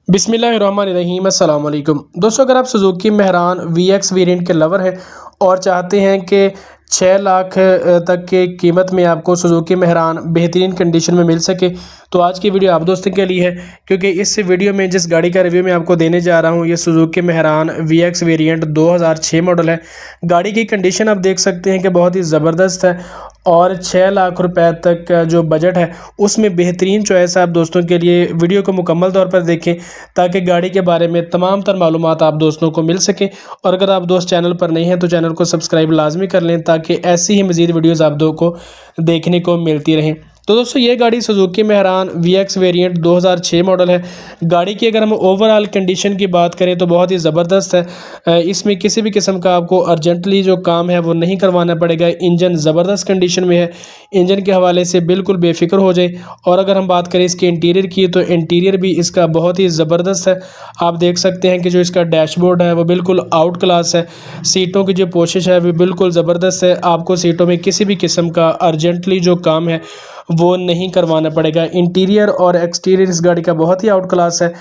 बिस्मिल्लाहिर्रहमानिर्रहीम अस्सलाम वालेकुम दोस्तों, अगर आप सुजुकी मेहरान VX वेरिएंट के लवर हैं और चाहते हैं कि 6 लाख तक के कीमत में आपको सुजुकी मेहरान बेहतरीन कंडीशन में मिल सके तो आज की वीडियो आप दोस्तों के लिए है। क्योंकि इस वीडियो में जिस गाड़ी का रिव्यू मैं आपको देने जा रहा हूं ये Suzuki Mehran VX variant 2006 model है। गाड़ी की कंडीशन आप देख सकते हैं कि बहुत ही ज़बरदस्त है और 6 लाख रुपए तक का जो बजट है उसमें बेहतरीन चॉइस है आप दोस्तों के लिए। वीडियो को मुकम्मल तौर पर देखें ताकि गाड़ी के बारे में तमाम तर मालूमात आप दोस्तों को मिल सके। और अगर आप दोस्त चैनल पर नहीं हैं तो चैनल को सब्सक्राइब लाजमी कर लें ताकि ऐसी ही मज़ीद वीडियोज़ आप दो को देखने को मिलती रहें। तो दोस्तों ये गाड़ी Suzuki Mehran VX variant 2006 model है। गाड़ी की अगर हम ओवरऑल कंडीशन की बात करें तो बहुत ही ज़बरदस्त है। इसमें किसी भी किस्म का आपको अर्जेंटली जो काम है वो नहीं करवाना पड़ेगा। इंजन ज़बरदस्त कंडीशन में है, इंजन के हवाले से बिल्कुल बेफिक्र हो जाए। और अगर हम बात करें इसके इंटीरियर की तो इंटीरियर भी इसका बहुत ही ज़बरदस्त है। आप देख सकते हैं कि जो इसका डैशबोर्ड है वो बिल्कुल आउट क्लास है। सीटों की जो पोशिश है वो बिल्कुल ज़बरदस्त है। आपको सीटों में किसी भी किस्म का अर्जेंटली जो काम है वो नहीं करवाना पड़ेगा। इंटीरियर और एक्सटीरियर इस गाड़ी का बहुत ही आउट क्लास है।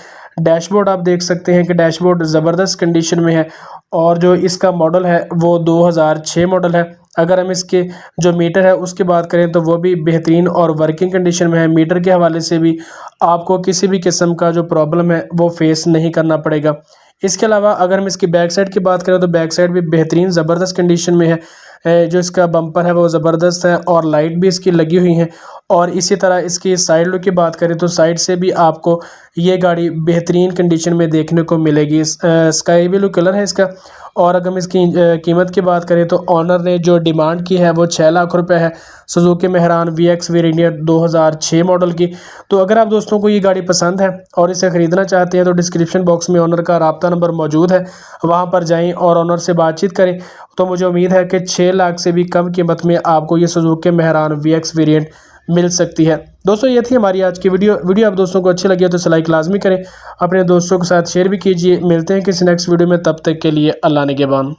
डैशबोर्ड आप देख सकते हैं कि डैशबोर्ड ज़बरदस्त कंडीशन में है और जो इसका मॉडल है वो 2006 मॉडल है। अगर हम इसके जो मीटर है उसकी बात करें तो वो भी बेहतरीन और वर्किंग कंडीशन में है। मीटर के हवाले से भी आपको किसी भी किस्म का जो प्रॉब्लम है वो फेस नहीं करना पड़ेगा। इसके अलावा अगर हम इसकी बैक साइड की बात करें तो बैक साइड भी बेहतरीन ज़बरदस्त कंडीशन में है। जो इसका बम्पर है वो ज़बरदस्त है और लाइट भी इसकी लगी हुई है। और इसी तरह इसकी साइड लुक की बात करें तो साइड से भी आपको ये गाड़ी बेहतरीन कंडीशन में देखने को मिलेगी। स्काई ब्लू कलर है इसका। और अगर हम इसकी कीमत की बात करें तो ऑनर ने जो डिमांड की है वो 6 लाख रुपए है Suzuki Mehran VX variant 2006 model की। तो अगर आप दोस्तों को ये गाड़ी पसंद है और इसे ख़रीदना चाहते हैं तो डिस्क्रिप्शन बॉक्स में ऑनर का राब्ता नंबर मौजूद है, वहाँ पर जाएं और ऑनर से बातचीत करें। तो मुझे उम्मीद है कि 6 लाख से भी कम कीमत में आपको ये सुजुकी मेहरान VX वेरिएंट मिल सकती है। दोस्तों ये थी हमारी आज की वीडियो आप दोस्तों को अच्छी लगी हो तो इसे लाइक लाजमी करें, अपने दोस्तों के साथ शेयर भी कीजिए। मिलते हैं किसी नेक्स्ट वीडियो में, तब तक के लिए अल्लाह निगहबान।